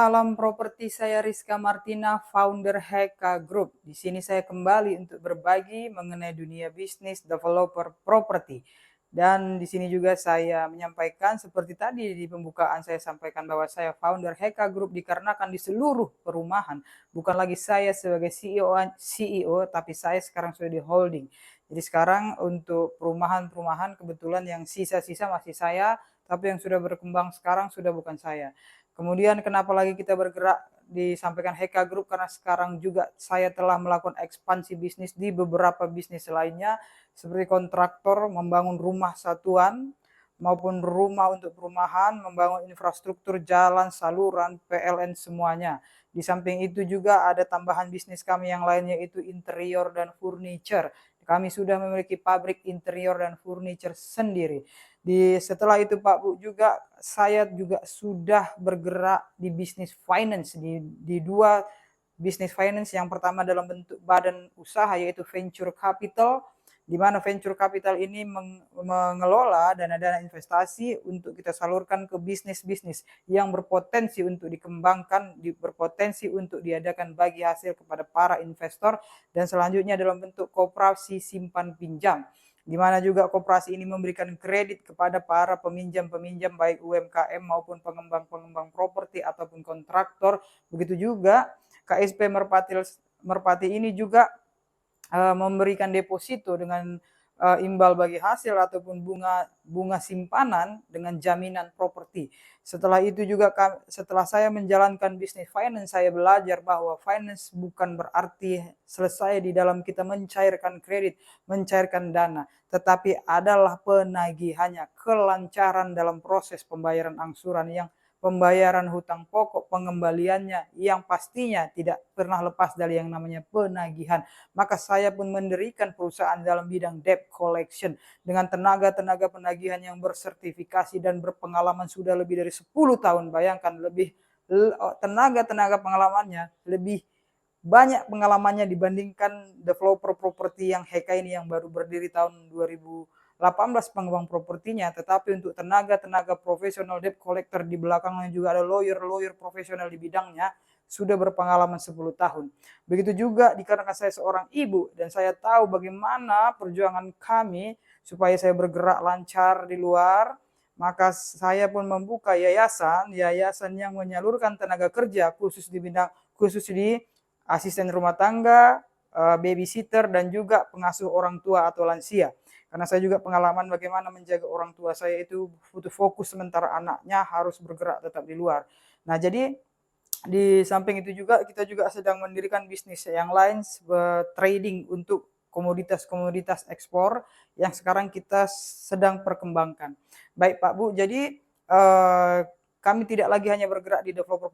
Salam properti, saya Rizka Martina, founder Heka Group. Di sini saya kembali untuk berbagi mengenai dunia bisnis developer properti. Dan di sini juga saya menyampaikan seperti tadi di pembukaan saya sampaikan bahwa saya founder Heka Group dikarenakan di seluruh perumahan. Bukan lagi saya sebagai CEO, tapi saya sekarang sudah di holding. Jadi sekarang untuk perumahan-perumahan kebetulan yang sisa-sisa masih saya, tapi yang sudah berkembang sekarang sudah bukan saya. Kemudian kenapa lagi kita bergerak disampaikan Heka Group, karena sekarang juga saya telah melakukan ekspansi bisnis di beberapa bisnis lainnya seperti kontraktor, membangun rumah satuan maupun rumah untuk perumahan, membangun infrastruktur jalan, saluran, PLN semuanya. Di samping itu juga ada tambahan bisnis kami yang lainnya yaitu interior dan furniture. Kami sudah memiliki pabrik interior dan furniture sendiri. Setelah itu Pak Bu juga saya juga sudah bergerak di bisnis finance di dua bisnis finance. Yang pertama dalam bentuk badan usaha yaitu venture capital, di mana venture capital ini mengelola dana-dana investasi untuk kita salurkan ke bisnis-bisnis yang berpotensi untuk dikembangkan, berpotensi untuk diadakan bagi hasil kepada para investor, dan selanjutnya dalam bentuk koperasi simpan pinjam, di mana juga koperasi ini memberikan kredit kepada para peminjam-peminjam baik UMKM maupun pengembang-pengembang properti ataupun kontraktor. Begitu juga KSP Merpati ini juga memberikan deposito dengan imbal bagi hasil ataupun bunga simpanan dengan jaminan properti. Setelah itu juga setelah saya menjalankan bisnis finance, saya belajar bahwa finance bukan berarti selesai di dalam kita mencairkan kredit, mencairkan dana, tetapi adalah penagihannya, kelancaran dalam proses pembayaran angsuran, yang pembayaran hutang pokok, pengembaliannya yang pastinya tidak pernah lepas dari yang namanya penagihan. Maka saya pun mendirikan perusahaan dalam bidang debt collection dengan tenaga-tenaga penagihan yang bersertifikasi dan berpengalaman sudah lebih dari 10 tahun. Bayangkan, tenaga-tenaga pengalamannya lebih banyak pengalamannya dibandingkan developer properti yang Heka ini yang baru berdiri tahun 2018 pengembang propertinya. Tetapi untuk tenaga-tenaga profesional debt collector di belakangnya juga ada lawyer profesional di bidangnya, sudah berpengalaman 10 tahun. Begitu juga dikarenakan saya seorang ibu dan saya tahu bagaimana perjuangan kami supaya saya bergerak lancar di luar, maka saya pun membuka yayasan yang menyalurkan tenaga kerja khusus di asisten rumah tangga, babysitter, dan juga pengasuh orang tua atau lansia. Karena saya juga pengalaman bagaimana menjaga orang tua saya itu butuh fokus sementara anaknya harus bergerak tetap di luar. Nah, jadi di samping itu juga kita juga sedang mendirikan bisnis yang lain, trading untuk komoditas-komoditas ekspor yang sekarang kita sedang perkembangkan. Baik Pak Bu, jadi kami tidak lagi hanya bergerak di developer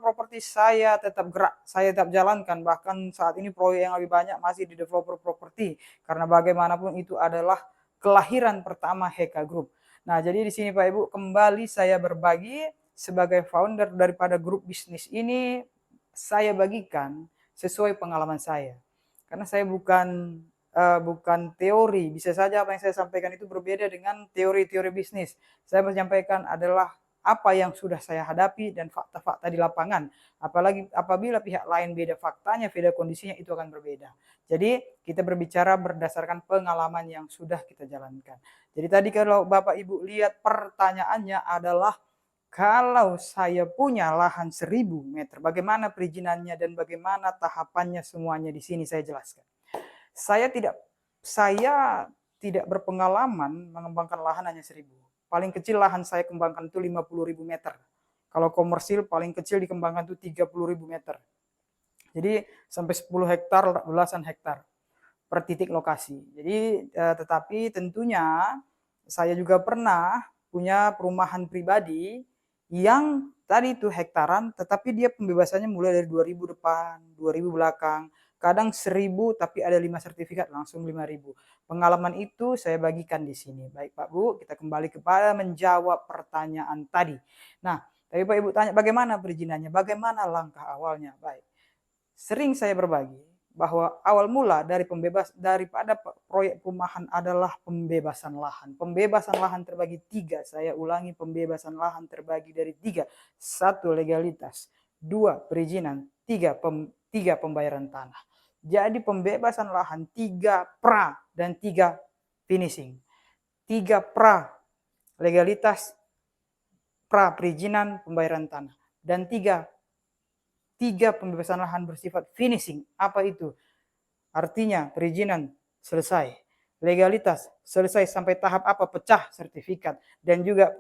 properti saya tetap gerak, saya tetap jalankan, bahkan saat ini proyek yang lebih banyak masih di developer properti, karena bagaimanapun itu adalah kelahiran pertama Heka Group. Nah, jadi di sini Pak Ibu kembali saya berbagi sebagai founder daripada grup bisnis ini, saya bagikan sesuai pengalaman saya. Karena saya bukan teori, bisa saja apa yang saya sampaikan itu berbeda dengan teori-teori bisnis. Saya menyampaikan adalah apa yang sudah saya hadapi dan fakta-fakta di lapangan. Apalagi apabila pihak lain beda faktanya, beda kondisinya, itu akan berbeda. Jadi kita berbicara berdasarkan pengalaman yang sudah kita jalankan. Jadi tadi kalau Bapak Ibu lihat pertanyaannya adalah, kalau saya punya lahan 1000 meter, bagaimana perizinannya dan bagaimana tahapannya, semuanya di sini saya jelaskan. Saya tidak berpengalaman mengembangkan lahan hanya 1000. Paling kecil lahan saya kembangkan itu 50.000 meter. Kalau komersil paling kecil dikembangkan itu 30.000 meter. Jadi sampai 10 hektar, belasan hektar per titik lokasi. Jadi tetapi tentunya saya juga pernah punya perumahan pribadi yang tadi itu hektaran, tetapi dia pembebasannya mulai dari 2000 depan, 2000 belakang, kadang 1000 tapi ada 5 sertifikat langsung 5000. Pengalaman itu saya bagikan di sini. Baik Pak Bu, kita kembali kepada menjawab pertanyaan tadi. Nah, tadi Pak Ibu tanya bagaimana perizinannya, bagaimana langkah awalnya. Baik. Sering saya berbagi bahwa awal mula daripada proyek perumahan adalah pembebasan lahan. Pembebasan lahan terbagi 3, saya ulangi, pembebasan lahan terbagi dari 3. 1 legalitas, 2 perizinan, 3 pembayaran tanah. Jadi pembebasan lahan 3 pra dan 3 finishing. 3 pra legalitas, pra perizinan, pembayaran tanah, dan 3 pembebasan lahan bersifat finishing. Apa itu? Artinya perizinan selesai, legalitas selesai sampai tahap apa? Pecah sertifikat, dan juga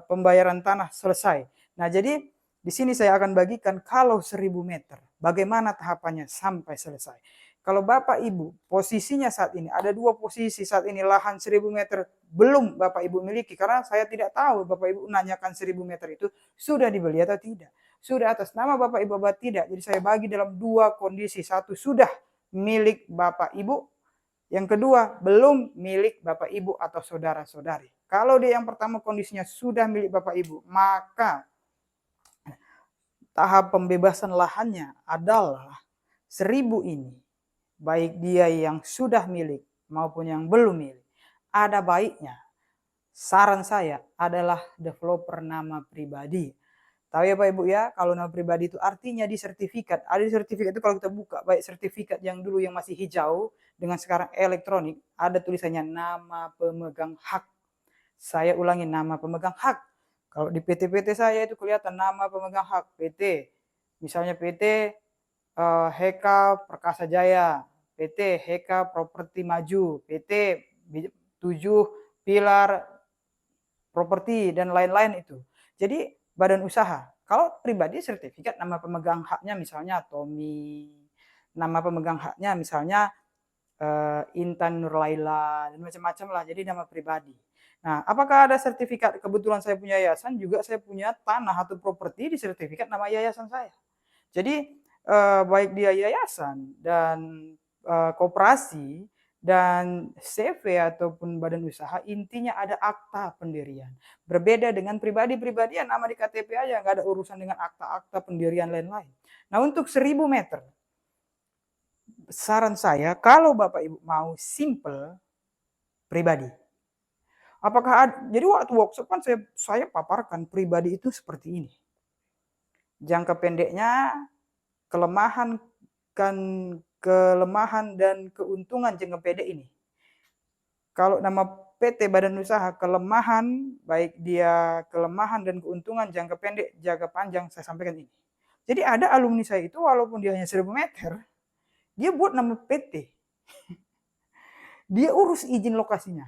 pembayaran tanah selesai. Nah, jadi di sini saya akan bagikan kalau 1000 meter, bagaimana tahapannya sampai selesai. Kalau Bapak Ibu posisinya saat ini, ada 2 posisi saat ini, lahan 1000 meter belum Bapak Ibu miliki, karena saya tidak tahu Bapak Ibu nanyakan 1000 meter itu sudah dibeli atau tidak. Sudah atas nama Bapak Ibu atau tidak. Jadi saya bagi dalam 2 kondisi. 1 sudah milik Bapak Ibu, yang kedua belum milik Bapak Ibu atau saudara-saudari. Kalau dia yang pertama kondisinya sudah milik Bapak Ibu, maka tahap pembebasan lahannya adalah 1000 ini, baik dia yang sudah milik maupun yang belum milik. Ada baiknya, saran saya adalah developer nama pribadi. Tahu ya Pak Ibu ya, kalau nama pribadi itu artinya di sertifikat. Ada di sertifikat itu kalau kita buka, baik sertifikat yang dulu yang masih hijau dengan sekarang elektronik, ada tulisannya nama pemegang hak. Saya ulangi, nama pemegang hak. Kalau di PT-PT saya itu kelihatan nama pemegang hak PT. Misalnya PT Heka Perkasa Jaya, PT Heka Properti Maju, PT 7 Pilar Properti, dan lain-lain itu. Jadi badan usaha. Kalau pribadi sertifikat nama pemegang haknya misalnya Tommy, nama pemegang haknya misalnya Intan Nurlaila, dan macam-macam lah. Jadi nama pribadi. Nah, apakah ada sertifikat? Kebetulan saya punya yayasan, juga saya punya tanah atau properti di sertifikat nama yayasan saya. Jadi baik dia yayasan dan koperasi dan CV ataupun badan usaha, intinya ada akta pendirian. Berbeda dengan pribadi-pribadian, nama di KTP aja, nggak ada urusan dengan akta-akta pendirian lain-lain. Nah, untuk 1000 meter, saran saya kalau Bapak Ibu mau simple, pribadi. Jadi waktu workshop kan saya paparkan pribadi itu seperti ini. Jangka pendeknya, kelemahan dan keuntungan jangka pendek ini. Kalau nama PT badan usaha, kelemahan, baik dia kelemahan dan keuntungan jangka pendek, jangka panjang, saya sampaikan ini. Jadi ada alumni saya itu walaupun dia hanya 1000 meter, dia buat nama PT. Dia urus izin lokasinya.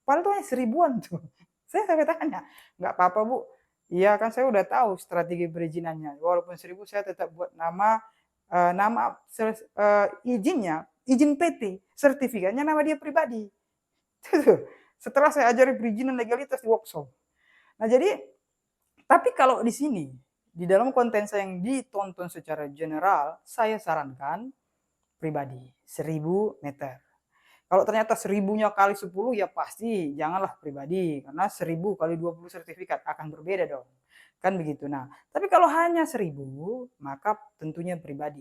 Padahal itu hanya 1000-an tuh. Saya sampai tanya, nggak apa-apa Bu. Iya kan saya udah tahu strategi perizinannya. Walaupun 1000 saya tetap buat nama izinnya, izin PT, sertifikatnya nama dia pribadi. Setelah saya ajari perizinan legalitas di workshop. Nah, jadi tapi kalau di sini, di dalam konten saya yang ditonton secara general, saya sarankan pribadi 1000 meter. Kalau ternyata 1000-nya kali 10 ya pasti janganlah pribadi, karena 1000 kali 20 sertifikat akan berbeda dong. Kan begitu. Nah, tapi kalau hanya 1000, maka tentunya pribadi.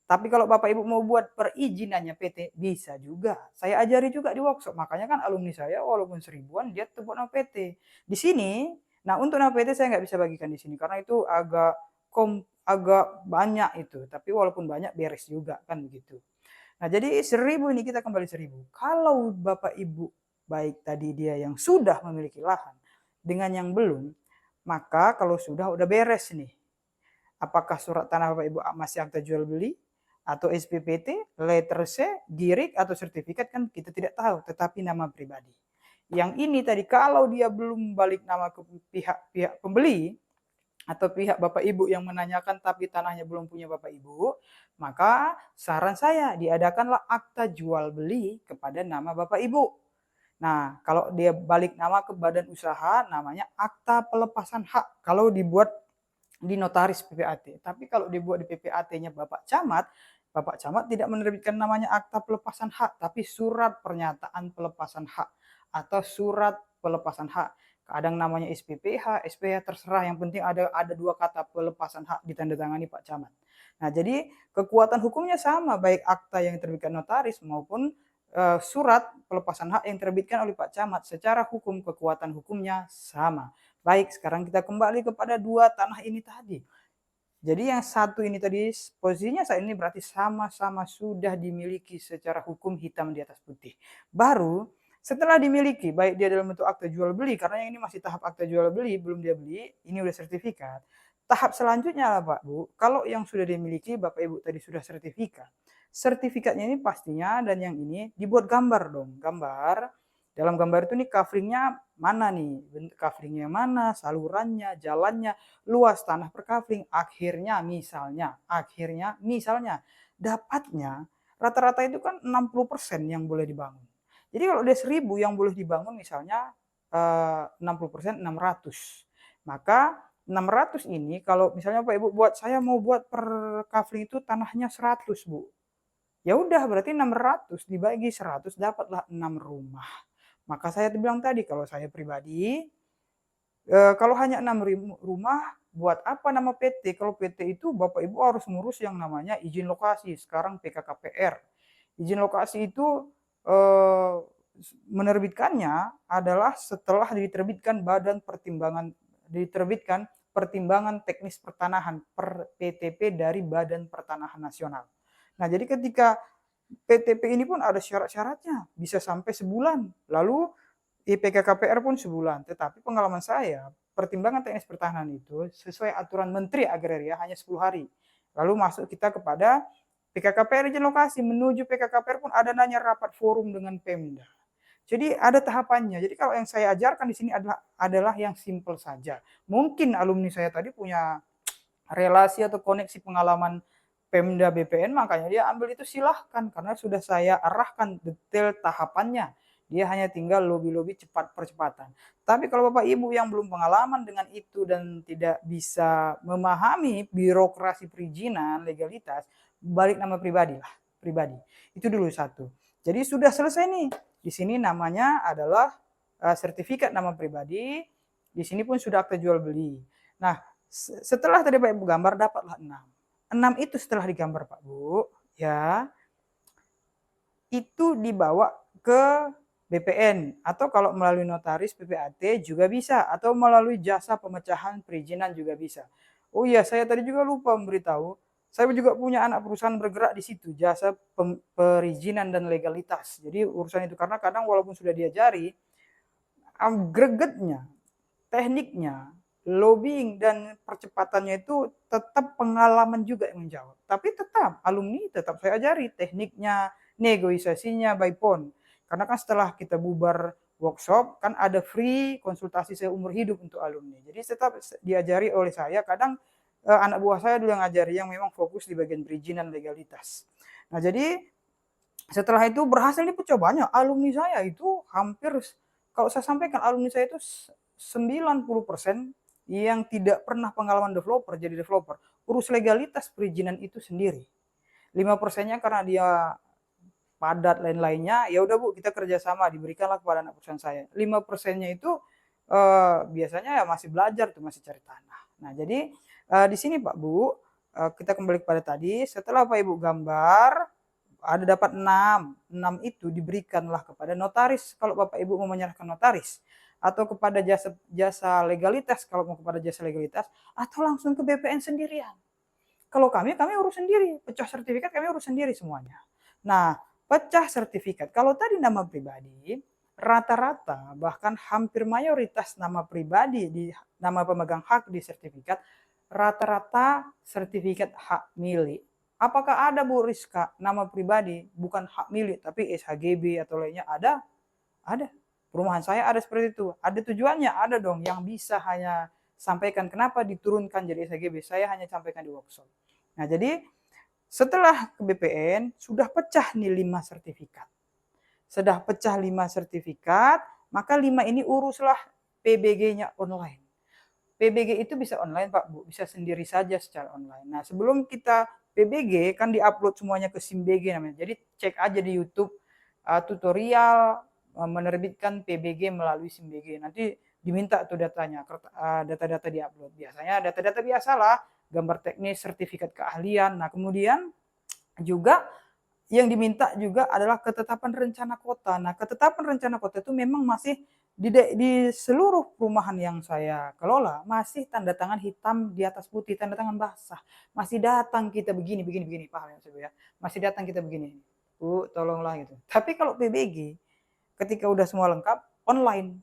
Tapi kalau Bapak Ibu mau buat perizinannya PT, bisa juga. Saya ajari juga di workshop. Makanya kan alumni saya walaupun 1000-an dia tetap buat nama PT. Di sini, nah untuk nama PT saya nggak bisa bagikan di sini karena itu agak banyak itu. Tapi walaupun banyak beres juga kan begitu. Nah, jadi 1000 ini kita kembali 1000. Kalau Bapak Ibu baik tadi dia yang sudah memiliki lahan dengan yang belum, maka kalau sudah udah beres nih. Apakah surat tanah Bapak Ibu masih akta jual beli atau SPPT, letter C, girik atau sertifikat kan kita tidak tahu, tetapi nama pribadi. Yang ini tadi kalau dia belum balik nama ke pihak pembeli atau pihak Bapak Ibu yang menanyakan tapi tanahnya belum punya Bapak Ibu, maka saran saya diadakanlah akta jual beli kepada nama Bapak Ibu. Nah, kalau dia balik nama ke badan usaha, namanya akta pelepasan hak. Kalau dibuat di notaris PPAT. Tapi kalau dibuat di PPAT-nya Bapak Camat tidak menerbitkan namanya akta pelepasan hak, tapi surat pernyataan pelepasan hak atau surat pelepasan hak. Kadang namanya SPPH, SPH terserah, yang penting ada 2 kata pelepasan hak ditandatangani Pak Camat. Nah, jadi kekuatan hukumnya sama, baik akta yang diterbitkan notaris maupun surat pelepasan hak yang diterbitkan oleh Pak Camat. Secara hukum, kekuatan hukumnya sama. Baik, sekarang kita kembali kepada dua tanah ini tadi. Jadi yang satu ini tadi posisinya saat ini berarti sama-sama sudah dimiliki secara hukum hitam di atas putih. Baru setelah dimiliki, baik dia dalam bentuk akta jual beli, karena yang ini masih tahap akta jual beli, belum dia beli, ini udah sertifikat. Tahap selanjutnya Pak Bu, kalau yang sudah dimiliki Bapak Ibu tadi sudah sertifikat. Sertifikatnya ini pastinya dan yang ini dibuat gambar dong, gambar. Dalam gambar itu nih coveringnya mana nih, bentuk coveringnya mana, salurannya, jalannya, luas tanah per kafling, akhirnya misalnya dapatnya rata-rata itu kan 60% yang boleh dibangun. Jadi kalau dia 1000 yang boleh dibangun misalnya 60% 600. Maka 600 ini kalau misalnya Pak Ibu buat, saya mau buat per kafling itu tanahnya 100 Bu. Ya udah berarti 600 dibagi 100 dapatlah 6 rumah. Maka saya bilang tadi kalau saya pribadi kalau hanya 6 rumah, buat apa nama PT? Kalau PT itu Bapak Ibu harus ngurus yang namanya izin lokasi, sekarang PKKPR. Izin lokasi itu menerbitkannya adalah setelah diterbitkan pertimbangan teknis pertanahan per PTP dari Badan Pertanahan Nasional. Nah, jadi ketika PTP ini pun ada syarat-syaratnya, bisa sampai sebulan. Lalu IPKKPR pun sebulan, tetapi pengalaman saya, pertimbangan teknis pertahanan itu sesuai aturan Menteri Agraria hanya 10 hari. Lalu masuk kita kepada PKKPR izin lokasi, menuju PKKPR pun ada nanya rapat forum dengan Pemda. Jadi ada tahapannya. Jadi kalau yang saya ajarkan di sini adalah yang simple saja. Mungkin alumni saya tadi punya relasi atau koneksi pengalaman Pemda BPN, makanya dia ambil itu silahkan karena sudah saya arahkan detail tahapannya. Dia hanya tinggal lobby-lobby cepat percepatan. Tapi kalau Bapak Ibu yang belum pengalaman dengan itu dan tidak bisa memahami birokrasi perizinan, legalitas, balik nama pribadi lah, pribadi. Itu dulu satu. Jadi sudah selesai nih. Di sini namanya adalah sertifikat nama pribadi. Di sini pun sudah akta jual beli. Nah, setelah tadi Pak Ibu gambar dapatlah 6. 6 itu setelah digambar Pak Bu, ya, itu dibawa ke BPN atau kalau melalui notaris PPAT juga bisa atau melalui jasa pemecahan perizinan juga bisa. Oh iya, saya tadi juga lupa memberitahu, saya juga punya anak perusahaan bergerak di situ, jasa perizinan dan legalitas. Jadi urusan itu karena kadang walaupun sudah diajari, gregetnya, tekniknya, lobbying dan percepatannya itu tetap pengalaman juga yang menjawab. Tapi tetap alumni tetap saya ajari tekniknya, negosiasinya by phone. Karena kan setelah kita bubar workshop kan ada free konsultasi seumur hidup untuk alumni. Jadi tetap diajari oleh saya. Kadang anak buah saya dulu yang ngajari yang memang fokus di bagian perizinan legalitas. Nah, jadi setelah itu berhasil dipecah banyak. Alumni saya itu hampir, kalau saya sampaikan alumni saya itu 90% yang tidak pernah pengalaman developer jadi developer. Urus legalitas perizinan itu sendiri. 5%-nya karena dia padat lain-lainnya, ya udah Bu, kita kerjasama, diberikanlah kepada anak perusahaan saya. 5%-nya itu biasanya ya masih belajar tuh, masih cari tanah. Nah, jadi di sini Pak Bu, kita kembali kepada tadi, setelah Pak Ibu gambar, ada dapat 6. 6 itu diberikanlah kepada notaris kalau Bapak Ibu mau menyerahkan notaris, atau kepada jasa legalitas kalau mau kepada jasa legalitas, atau langsung ke BPN sendirian. Kalau kami urus sendiri, pecah sertifikat kami urus sendiri semuanya. Nah, pecah sertifikat, kalau tadi nama pribadi, rata-rata bahkan hampir mayoritas nama pribadi di nama pemegang hak di sertifikat, rata-rata sertifikat hak milik. Apakah ada Bu Rizka nama pribadi bukan hak milik tapi SHGB atau lainnya? Ada? Ada. Perumahan saya ada seperti itu. Ada tujuannya? Ada dong. Yang bisa hanya sampaikan kenapa diturunkan jadi SHGB. Saya hanya sampaikan di workshop. Nah, jadi setelah ke BPN sudah pecah nih 5 sertifikat. Sudah pecah 5 sertifikat, maka 5 ini uruslah PBG-nya online. PBG itu bisa online Pak Bu, bisa sendiri saja secara online. Nah, sebelum kita PBG kan diupload semuanya ke SIMBG namanya. Jadi cek aja di YouTube tutorial menerbitkan PBG melalui SIMBG. Nanti diminta tuh datanya, data-data diupload. Biasanya data-data biasalah, gambar teknis, sertifikat keahlian. Nah, kemudian juga yang diminta juga adalah ketetapan rencana kota. Nah, ketetapan rencana kota itu memang masih di seluruh perumahan yang saya kelola, masih tanda tangan hitam di atas putih, tanda tangan basah. Masih datang kita begini, begini, begini, paham ya maksud ya? Masih datang kita begini, Bu, tolonglah gitu. Tapi kalau PBG, ketika udah semua lengkap, online.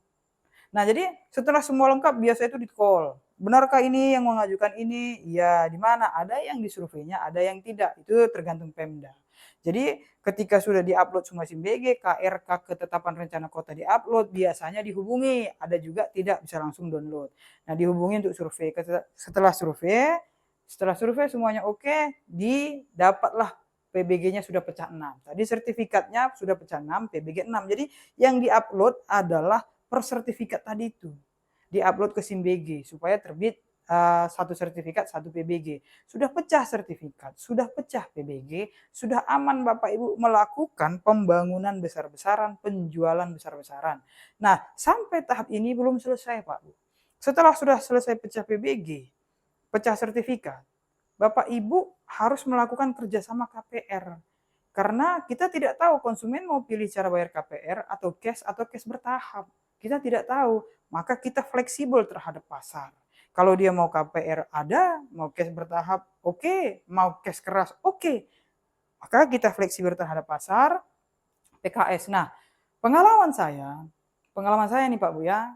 Nah, jadi setelah semua lengkap biasa itu di-call. Benarkah ini yang mengajukan ini? Ya, di mana? Ada yang di surveinya, ada yang tidak. Itu tergantung Pemda. Jadi ketika sudah di-upload semua SIM-BG, KRK ketetapan rencana kota di-upload, biasanya dihubungi. Ada juga tidak bisa langsung download. Nah, dihubungi untuk survei. Setelah survei semuanya oke, didapatlah PBG-nya sudah pecah 6. Tadi sertifikatnya sudah pecah 6, PBG 6. Jadi yang di-upload adalah per sertifikat tadi itu. Di-upload ke SIM-BG supaya terbit satu sertifikat, satu PBG. Sudah pecah sertifikat, sudah pecah PBG, sudah aman Bapak Ibu melakukan pembangunan besar-besaran, penjualan besar-besaran. Nah, sampai tahap ini belum selesai Pak Bu. Setelah sudah selesai pecah PBG, pecah sertifikat, Bapak Ibu harus melakukan kerjasama KPR. Karena kita tidak tahu konsumen mau pilih cara bayar KPR atau cash bertahap. Kita tidak tahu, maka kita fleksibel terhadap pasar. Kalau dia mau KPR ada, mau cash bertahap oke, mau cash keras oke. Maka kita fleksibel terhadap pasar, PKS. Nah, pengalaman saya nih Pak Bu ya,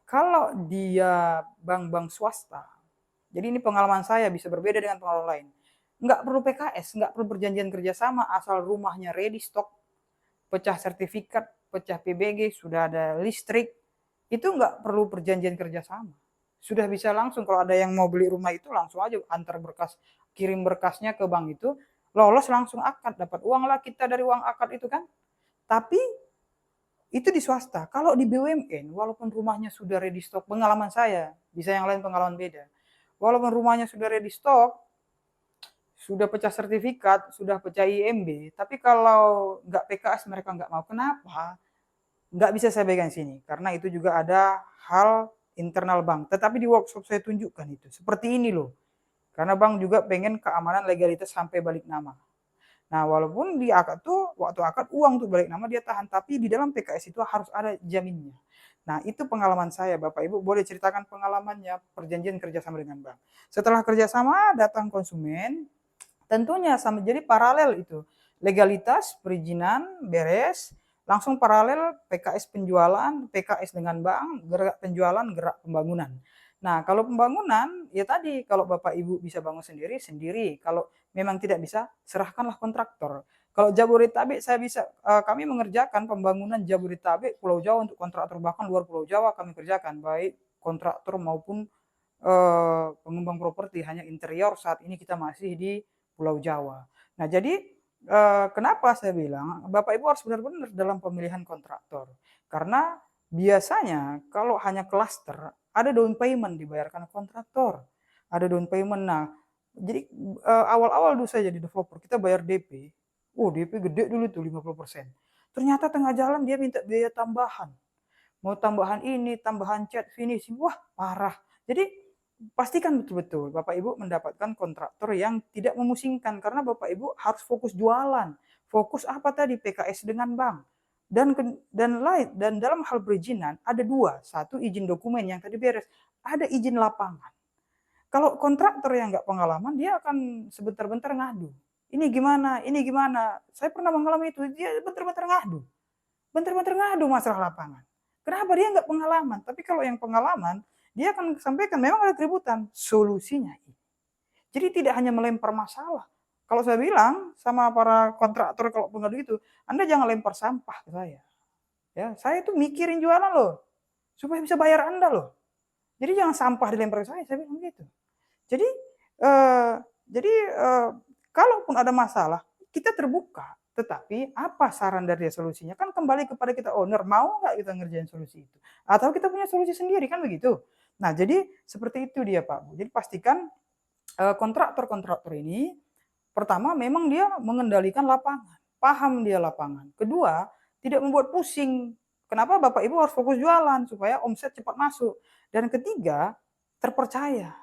kalau dia bank-bank swasta, jadi ini pengalaman saya bisa berbeda dengan pengalaman lain. Nggak perlu PKS, nggak perlu perjanjian kerjasama, asal rumahnya ready stock, pecah sertifikat, pecah PBG, sudah ada listrik, itu nggak perlu perjanjian kerjasama. Sudah bisa langsung kalau ada yang mau beli rumah itu langsung aja antar berkas, kirim berkasnya ke bank itu, lolos langsung akad, dapat uang lah kita dari uang akad itu kan. Tapi itu di swasta. Kalau di BUMN, walaupun rumahnya sudah ready stock, pengalaman saya, bisa yang lain pengalaman beda. Walaupun rumahnya sudah ready stock, sudah pecah sertifikat, sudah pecah IMB, tapi kalau nggak PKS mereka nggak mau. Kenapa? Nggak bisa saya pegang sini, karena itu juga ada hal internal bank. Tetapi di workshop saya tunjukkan itu. Seperti ini loh. Karena bank juga pengen keamanan legalitas sampai balik nama. Nah, walaupun di akad tuh, waktu akad uang tuh balik nama dia tahan, tapi di dalam PKS itu harus ada jaminnya. Nah, itu pengalaman saya, Bapak Ibu boleh ceritakan pengalamannya perjanjian kerjasama dengan bank. Setelah kerjasama datang konsumen, tentunya sama jadi paralel itu. Legalitas, perizinan, beres, langsung paralel PKS penjualan, PKS dengan bank, gerak penjualan, gerak pembangunan. Nah, kalau pembangunan, ya tadi, kalau Bapak Ibu bisa bangun sendiri, sendiri. Kalau memang tidak bisa, serahkanlah kontraktor. Kalau Jabodetabek kami mengerjakan pembangunan Jabodetabek, Pulau Jawa untuk kontraktor, bahkan luar Pulau Jawa kami kerjakan, baik kontraktor maupun pengembang properti, hanya interior saat ini kita masih di Pulau Jawa. Nah, jadi kenapa saya bilang Bapak Ibu harus benar-benar dalam pemilihan kontraktor. Karena biasanya kalau hanya klaster, ada down payment dibayarkan kontraktor. Ada down payment. Nah, jadi awal-awal dulu saya jadi developer, kita bayar DP. Oh, DP gede dulu tuh 50%. Ternyata tengah jalan dia minta biaya tambahan. Mau tambahan ini, tambahan cat, finishing. Wah, parah. Jadi pastikan betul-betul Bapak Ibu mendapatkan kontraktor yang tidak memusingkan, karena Bapak Ibu harus fokus jualan. Fokus apa tadi? PKS dengan bank. Dan dalam hal perizinan ada dua. Satu izin dokumen yang tadi beres. Ada izin lapangan. Kalau kontraktor yang nggak pengalaman, dia akan sebentar-bentar ngadu. Ini gimana? Ini gimana? Saya pernah mengalami itu. Dia bentar-bentar ngadu. Bentar-bentar ngadu masalah lapangan. Kenapa? Dia nggak pengalaman. Tapi kalau yang pengalaman, dia akan sampaikan memang ada keributan. Solusinya ini. Jadi tidak hanya melempar masalah. Kalau saya bilang sama para kontraktor kalau pengadu itu, Anda jangan lempar sampah ke saya. Ya, saya itu mikirin jualan loh, supaya bisa bayar Anda loh. Jadi jangan sampah dilempar ke saya bilang gitu. Jadi eh, jadi kalaupun ada masalah, kita terbuka. Tetapi apa saran dari solusinya? Kan kembali kepada kita owner, mau nggak kita ngerjain solusi itu? Atau kita punya solusi sendiri, kan begitu? Nah, jadi seperti itu dia Pak. Jadi pastikan kontraktor-kontraktor ini, pertama memang dia mengendalikan lapangan, paham dia lapangan. Kedua, tidak membuat pusing. Kenapa Bapak Ibu harus fokus jualan supaya omset cepat masuk. Dan ketiga, terpercaya.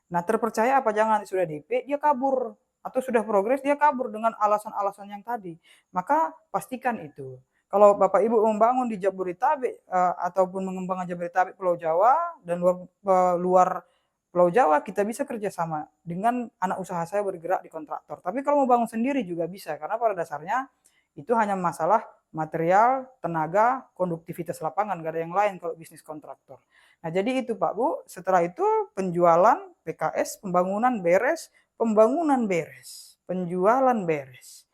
Nah, terpercaya apa jangan, sudah DP dia kabur, atau sudah progres dia kabur dengan alasan-alasan yang tadi. Maka pastikan itu. Kalau Bapak Ibu membangun di Jabodetabek, ataupun mengembangkan Jabodetabek, Pulau Jawa, dan luar Pulau Jawa, kita bisa kerjasama dengan anak usaha saya bergerak di kontraktor. Tapi kalau mau bangun sendiri juga bisa, karena pada dasarnya itu hanya masalah material, tenaga, konduktivitas lapangan, gak ada yang lain kalau bisnis kontraktor. Nah, jadi itu Pak Bu, setelah itu penjualan PKS, pembangunan beres, penjualan beres.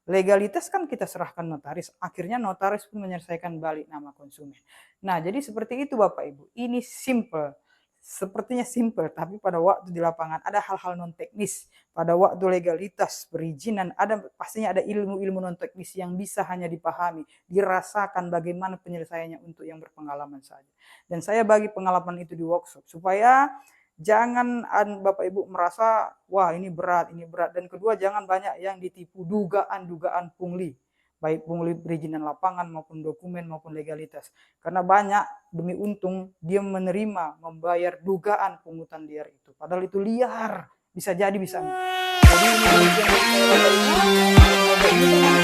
Legalitas kan kita serahkan notaris, akhirnya notaris pun menyelesaikan balik nama konsumen. Nah, jadi seperti itu Bapak Ibu. Ini simple. Sepertinya simple, tapi pada waktu di lapangan ada hal-hal non teknis. Pada waktu legalitas, perizinan, pastinya ada ilmu-ilmu non teknis yang bisa hanya dipahami, dirasakan bagaimana penyelesaiannya untuk yang berpengalaman saja. Dan saya bagi pengalaman itu di workshop supaya jangan Bapak Ibu merasa wah ini berat. Dan kedua, jangan banyak yang ditipu dugaan-dugaan pungli. Baik pungli perizinan lapangan maupun dokumen maupun legalitas. Karena banyak demi untung dia menerima membayar dugaan pungutan liar itu. Padahal itu liar. Bisa jadi bisa enggak. Jadi ini bagian dari saya Bapak Ibu.